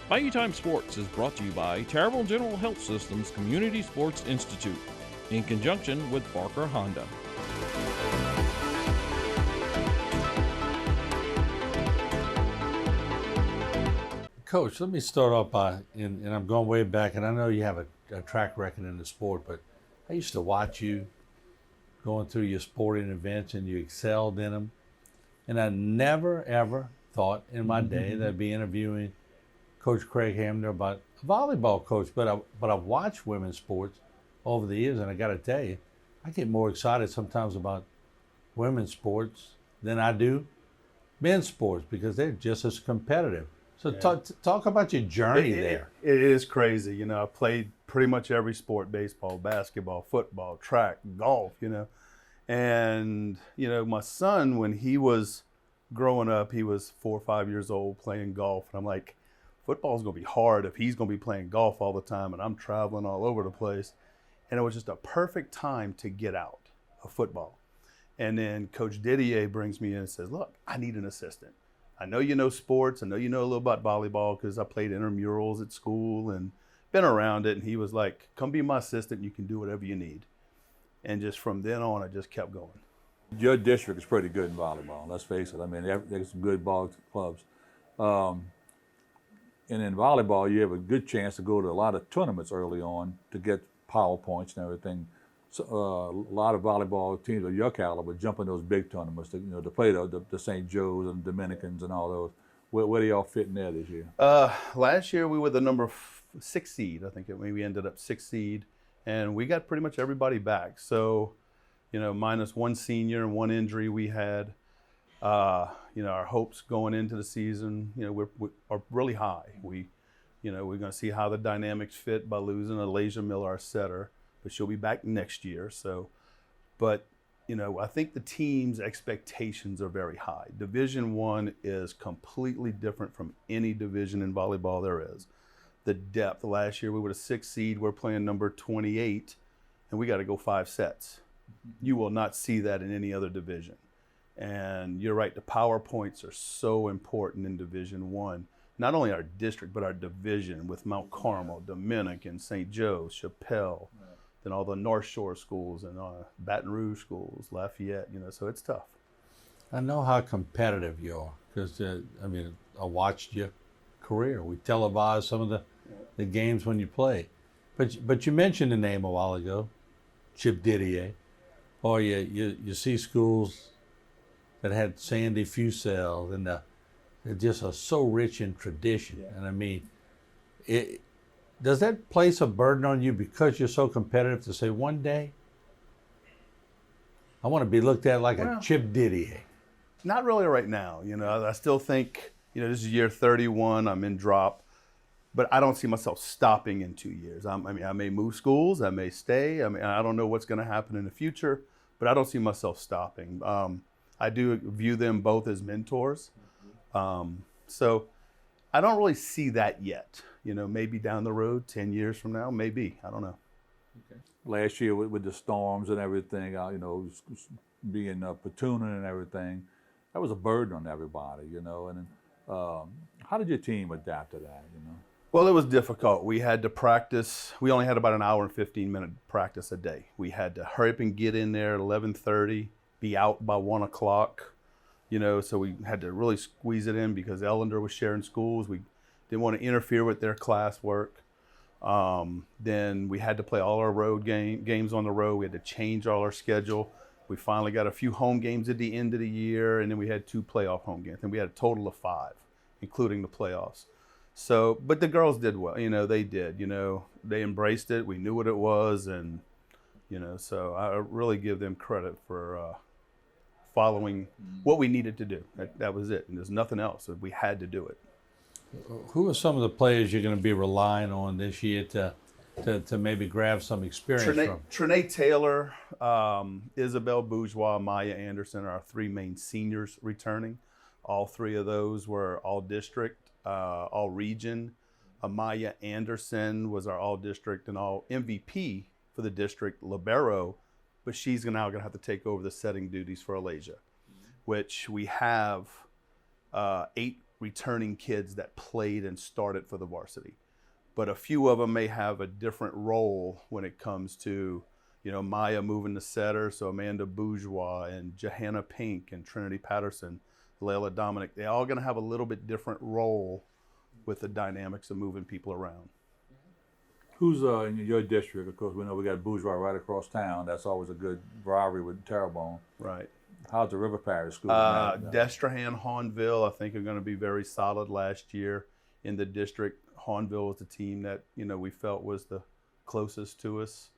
Value Time Sports is brought to you by Terrebonne General Health System's Community Sports Institute in conjunction with Barker Honda. Coach, let me start off by, and I'm going way back, and I know you have a track record in the sport, but I used to watch you going through your sporting events, and you excelled in them. And I never, ever thought in my day that I'd be interviewing Coach Graig Hamner about a volleyball coach, but I've watched women's sports over the years, and I got to tell you, I get more excited sometimes about women's sports than I do men's sports because they're just as competitive. So talk about your journey there. It is crazy. I played pretty much every sport: baseball, basketball, football, track, golf, And, my son, when he was growing up, he was 4 or 5 years old playing golf. And I'm like, football's going to be hard if he's going to be playing golf all the time and I'm traveling all over the place. And it was just a perfect time to get out of football. And then Coach Didier brings me in and says, look, I need an assistant. I know you know sports. I know you know a little about volleyball because I played intramurals at school and been around it. And he was like, come be my assistant. You can do whatever you need. And just from then on, I just kept going. Your district is pretty good in volleyball, let's face it. I mean, there's some good ball clubs. And in volleyball, you have a good chance to go to a lot of tournaments early on to get power points and everything. So, a lot of volleyball teams of your caliber jump in those big tournaments to play the St. Joe's and Dominicans and all those. Where do y'all fit in there this year? Last year, we were the number 6 seed. I think we ended up 6 seed. And we got pretty much everybody back. So, minus one senior and one injury we had, our hopes going into the season, are really high. We're going to see how the dynamics fit by losing Alasia Miller, our setter, but she'll be back next year. So, but, I think the team's expectations are very high. Division I is completely different from any division in volleyball there is. The depth. Last year we were a 6 seed. We're playing number 28, and we got to go 5 sets. You will not see that in any other division. And you're right. The power points are so important in Division I. Not only our district, but our division with Mount Carmel, Dominican, St. Joe's, Chappelle, then all the North Shore schools and Baton Rouge schools, Lafayette. So it's tough. I know how competitive you are because I watched your career. We televised some of the games when you play. But you mentioned the name a while ago, Chip Didier, or you see schools that had Sandy Fusel, and they just are so rich in tradition. Yeah. And does that place a burden on you because you're so competitive to say one day I want to be looked at like a Chip Didier? Not really right now. I still think this is year 31. I'm in drop. But I don't see myself stopping in 2 years. I may move schools. I may stay. I don't know what's going to happen in the future, but I don't see myself stopping. I do view them both as mentors. So I don't really see that yet. Maybe down the road, 10 years from now, maybe. I don't know. Okay. Last year with the storms and everything, being platooning and everything, that was a burden on everybody, And how did your team adapt to that, Well, it was difficult. We had to practice. We only had about an hour and 15-minute practice a day. We had to hurry up and get in there at 11:30, be out by 1 o'clock, so we had to really squeeze it in because Ellender was sharing schools. We didn't want to interfere with their classwork. Then we had to play all our road games on the road. We had to change all our schedule. We finally got a few home games at the end of the year, and then we had 2 playoff home games. And we had a total of 5, including the playoffs. So, but the girls did well. They did. They embraced it. We knew what it was, and so I really give them credit for following what we needed to do. That was it, and there's nothing else. We had to do it. Who are some of the players you're going to be relying on this year to maybe grab some experience from? Trinae Taylor, Isabel Bourgeois, Maya Anderson are our 3 main seniors returning. All 3 of those were all district. All region. Amaya Anderson was our all district and all MVP for the district libero, but she's now going to have to take over the setting duties for Alasia, which we have 8 returning kids that played and started for the varsity. But a few of them may have a different role when it comes to, Maya moving the setter, so Amanda Bourgeois and Johanna Pink and Trinity Patterson, Layla Dominic, they're all going to have a little bit different role with the dynamics of moving people around. Who's in your district? Of course, we know we got Bourgeois right across town. That's always a good rivalry with Terrebonne. Right. How's the River Parish school? Destrehan, Hahnville, I think are going to be very solid last year in the district. Hahnville was the team that, we felt was the closest to us.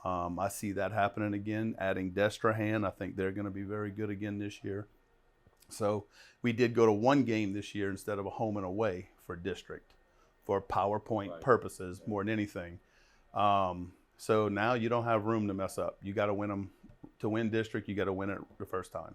I see that happening again. Adding Destrehan, I think they're going to be very good again this year. So we did go to one game this year instead of a home and away for district, for PowerPoint purposes more than anything. So now you don't have room to mess up. You got to win them. To win district, you got to win it the first time.